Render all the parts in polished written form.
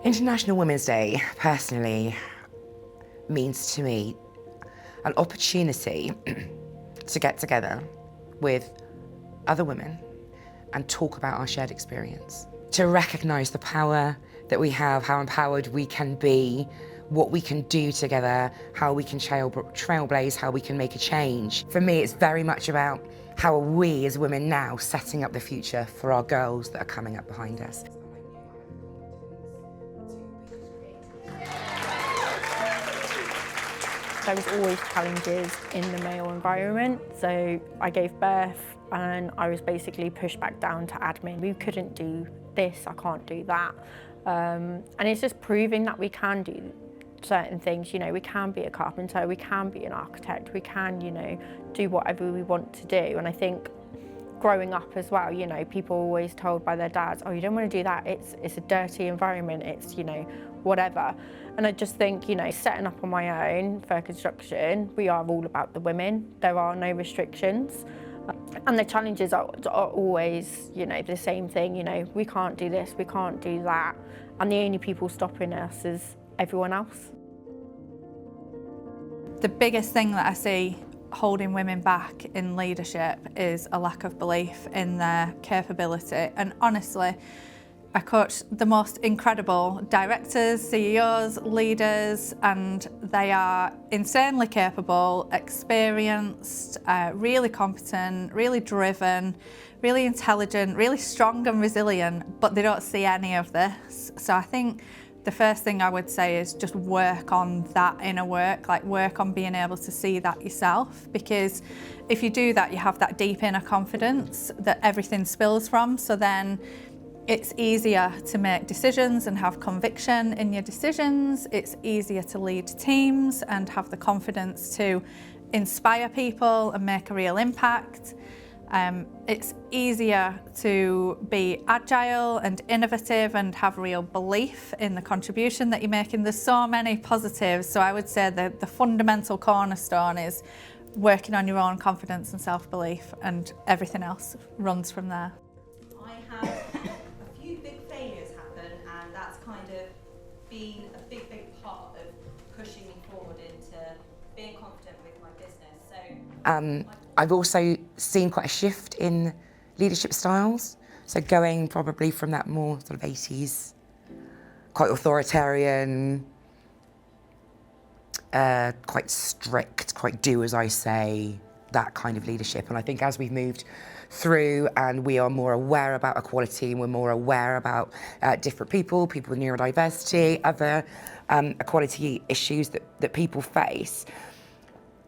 International Women's Day, personally, means to me an opportunity to get together with other women and talk about our shared experience. To recognise the power that we have, how empowered we can be, what we can do together, how we can trailblaze, how we can make a change. For me, it's very much about how are we as women now setting up the future for our girls that are coming up behind us. There was always challenges in the male environment. So I gave birth and I was basically pushed back down to admin. We couldn't do this, I can't do that. And it's just proving that we can do certain things. You know, we can be a carpenter, we can be an architect, we can, you know, do whatever we want to do. And I think growing up as well, you know, people are always told by their dads, oh, you don't want to do that, it's a dirty environment, it's, you know, whatever. And I just think, you know, setting up on my own for construction, we are all about the women. There are no restrictions. And the challenges are always, you know, the same thing. You know, we can't do this, we can't do that. And the only people stopping us is everyone else. The biggest thing that I see holding women back in leadership is a lack of belief in their capability. And honestly, I coach the most incredible directors, CEOs, leaders, and they are insanely capable, experienced, really competent, really driven, really intelligent, really strong and resilient, but they don't see any of this. So I think the first thing I would say is just work on that inner work, like work on being able to see that yourself, because if you do that, you have that deep inner confidence that everything spills from. So then it's easier to make decisions and have conviction in your decisions. It's easier to lead teams and have the confidence to inspire people and make a real impact. It's easier to be agile and innovative and have real belief in the contribution that you're making. There's so many positives. So I would say that the fundamental cornerstone is working on your own confidence and self-belief, and everything else runs from there. I have a few big failures happen, and that's kind of been a big part of pushing me forward into being confident with my business. So I've also seen quite a shift in leadership styles. So going probably from that more sort of 80s, quite authoritarian, quite strict, quite do as I say, that kind of leadership. And I think as we've moved through and we are more aware about equality and we're more aware about different people with neurodiversity, other equality issues that people face,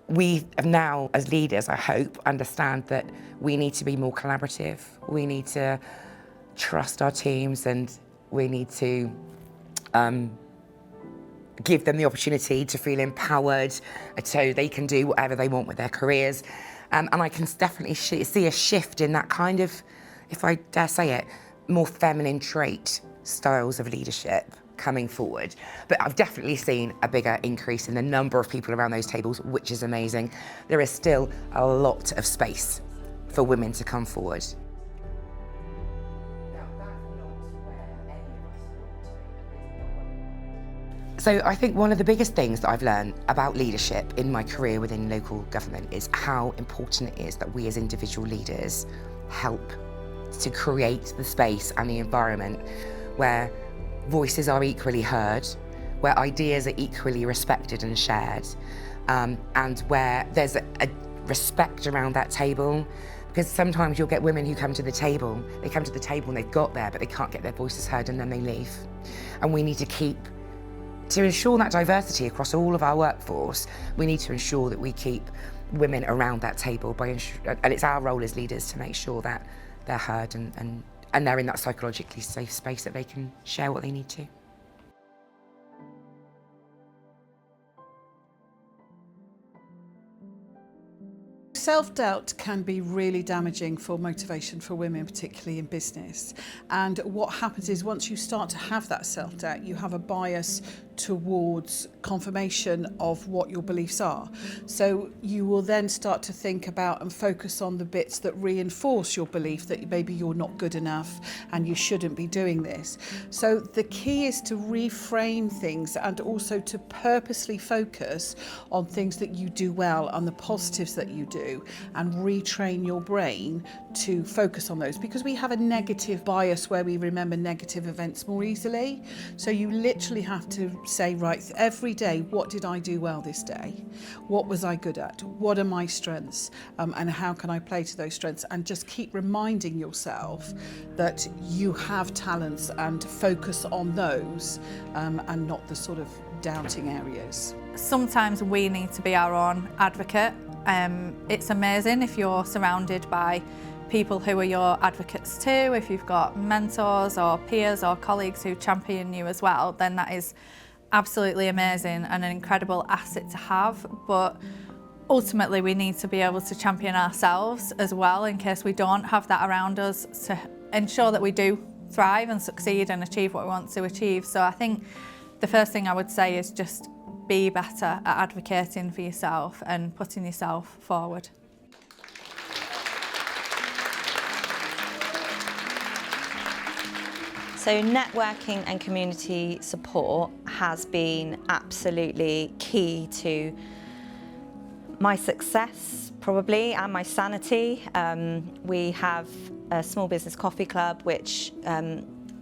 we have now, as leaders, I hope, understand that we need to be more collaborative. We need to trust our teams, and we need to give them the opportunity to feel empowered so they can do whatever they want with their careers. And I can definitely see a shift in that kind of, if I dare say it, more feminine trait styles of leadership coming forward. But I've definitely seen a bigger increase in the number of people around those tables, which is amazing. There is still a lot of space for women to come forward. So I think one of the biggest things that I've learned about leadership in my career within local government is how important it is that we as individual leaders help to create the space and the environment where voices are equally heard, where ideas are equally respected and shared, and where there's a respect around that table. Because sometimes you'll get women who come to the table, and they've got there, but they can't get their voices heard, and then they leave. And we need to ensure that diversity across all of our workforce, we need to ensure that we keep women around that table, and it's our role as leaders to make sure that they're heard and they're in that psychologically safe space that they can share what they need to. Self-doubt can be really damaging for motivation for women, particularly in business. And what happens is once you start to have that self-doubt, you have a bias towards confirmation of what your beliefs are. So you will then start to think about and focus on the bits that reinforce your belief that maybe you're not good enough and you shouldn't be doing this. So the key is to reframe things and also to purposely focus on things that you do well and the positives that you do, and retrain your brain to focus on those, because we have a negative bias where we remember negative events more easily. So you literally have to say, right, every day, what did I do well this day? What was I good at? What are my strengths? And how can I play to those strengths? And just keep reminding yourself that you have talents and focus on those, and not the sort of doubting areas. Sometimes we need to be our own advocate. It's amazing if you're surrounded by people who are your advocates too. If you've got mentors or peers or colleagues who champion you as well, then that is absolutely amazing and an incredible asset to have. But ultimately we need to be able to champion ourselves as well, in case we don't have that around us, to ensure that we do thrive and succeed and achieve what we want to achieve. So I think the first thing I would say is just be better at advocating for yourself and putting yourself forward. So networking and community support has been absolutely key to my success, probably, and my sanity. We have a small business coffee club which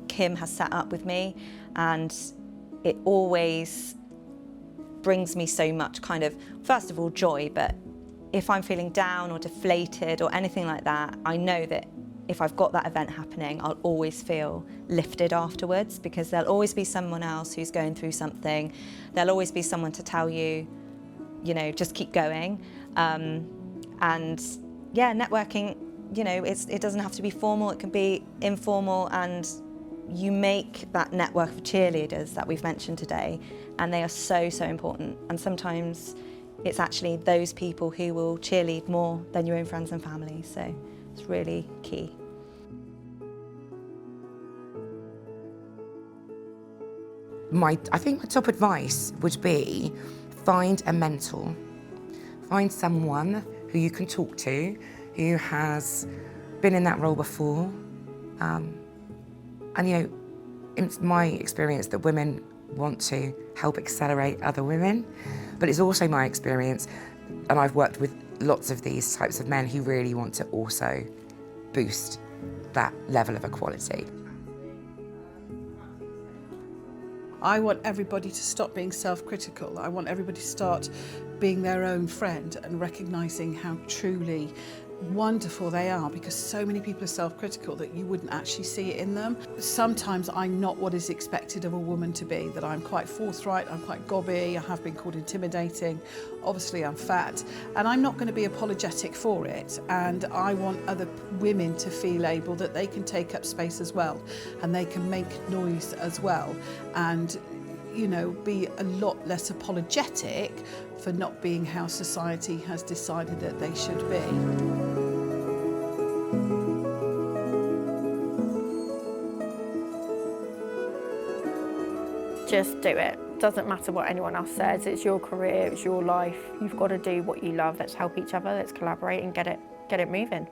Kim has set up with me, and it always brings me so much kind of, first of all, joy, but if I'm feeling down or deflated or anything like that, I know that if I've got that event happening, I'll always feel lifted afterwards, because there'll always be someone else who's going through something. There'll always be someone to tell you, you know, just keep going. And yeah, networking, you know, it doesn't have to be formal, it can be informal, and you make that network of cheerleaders that we've mentioned today, and they are so, so important. And sometimes it's actually those people who will cheerlead more than your own friends and family, so it's really key. I think my top advice would be find a mentor. Find someone who you can talk to, who has been in that role before. And you know, it's my experience that women want to help accelerate other women, but it's also my experience, and I've worked with lots of these types of men who really want to also boost that level of equality. I want everybody to stop being self-critical. I want everybody to start being their own friend and recognising how truly wonderful they are, because so many people are self-critical that you wouldn't actually see it in them. Sometimes I'm not what is expected of a woman to be, that I'm quite forthright, I'm quite gobby, I have been called intimidating, obviously I'm fat, and I'm not going to be apologetic for it. And I want other women to feel able that they can take up space as well, and they can make noise as well, and you know, be a lot less apologetic for not being how society has decided that they should be. Just do it. Doesn't matter what anyone else says. It's your career, it's your life. You've got to do what you love. Let's help each other, let's collaborate and get it moving.